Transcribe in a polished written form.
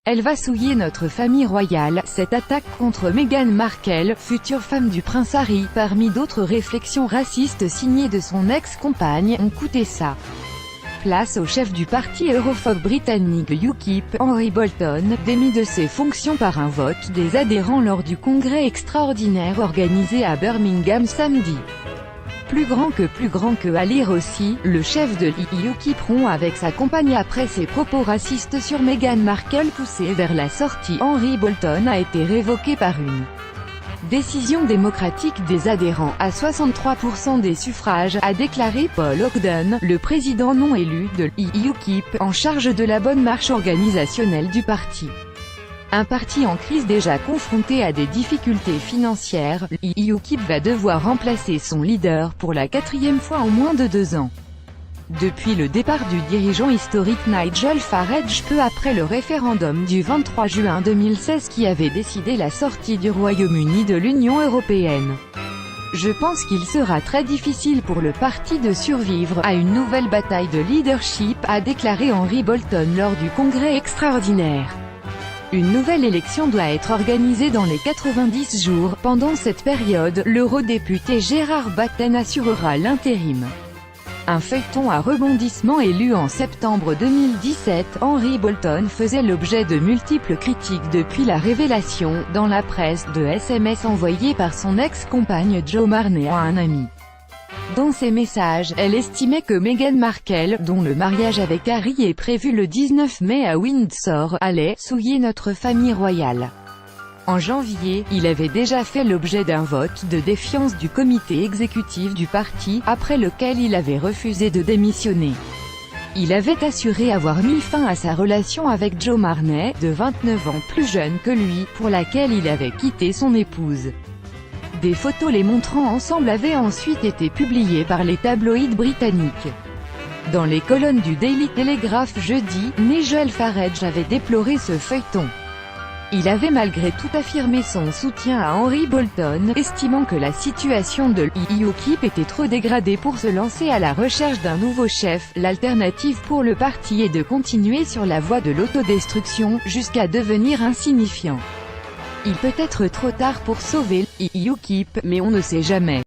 Elle va souiller notre famille royale. Cette attaque contre Meghan Markle, future femme du prince Harry, parmi d'autres réflexions racistes signées de son ex-compagne, ont coûté sa place au chef du parti europhobe britannique UKIP, Henry Bolton, démis de ses fonctions par un vote des adhérents lors du congrès extraordinaire organisé à Birmingham samedi. Plus grand que à lire aussi, le chef de l'UKIP rompt avec sa compagne après ses propos racistes sur Meghan Markle poussés vers la sortie. Henry Bolton a été révoqué par une décision démocratique des adhérents, à 63% des suffrages, a déclaré Paul Ogden, le président non élu de l'UKIP, en charge de la bonne marche organisationnelle du parti. Un parti en crise déjà confronté à des difficultés financières, l'UKIP va devoir remplacer son leader pour la 4e fois en moins de 2 ans. Depuis le départ du dirigeant historique Nigel Farage peu après le référendum du 23 juin 2016 qui avait décidé la sortie du Royaume-Uni de l'Union européenne. Je pense qu'il sera très difficile pour le parti de survivre à une nouvelle bataille de leadership, a déclaré Henry Bolton lors du congrès extraordinaire. Une nouvelle élection doit être organisée dans les 90 jours. Pendant cette période, l'eurodéputé Gérard Batten assurera l'intérim. Un feuilleton à rebondissement élu en septembre 2017, Henry Bolton faisait l'objet de multiples critiques depuis la révélation, dans la presse, de SMS envoyés par son ex-compagne Jo Marney à un ami. Dans ses messages, elle estimait que Meghan Markle, dont le mariage avec Harry est prévu le 19 mai à Windsor, allait « souiller notre famille royale ». En janvier, il avait déjà fait l'objet d'un vote de défiance du comité exécutif du parti, après lequel il avait refusé de démissionner. Il avait assuré avoir mis fin à sa relation avec Jo Marney, de 29 ans plus jeune que lui, pour laquelle il avait quitté son épouse. Des photos les montrant ensemble avaient ensuite été publiées par les tabloïds britanniques. Dans les colonnes du Daily Telegraph jeudi, Nigel Farage avait déploré ce feuilleton. Il avait malgré tout affirmé son soutien à Henry Bolton, estimant que la situation de l'UKIP était trop dégradée pour se lancer à la recherche d'un nouveau chef. L'alternative pour le parti est de continuer sur la voie de l'autodestruction, jusqu'à devenir insignifiant. Il peut être trop tard pour sauver l'UKIP, mais on ne sait jamais.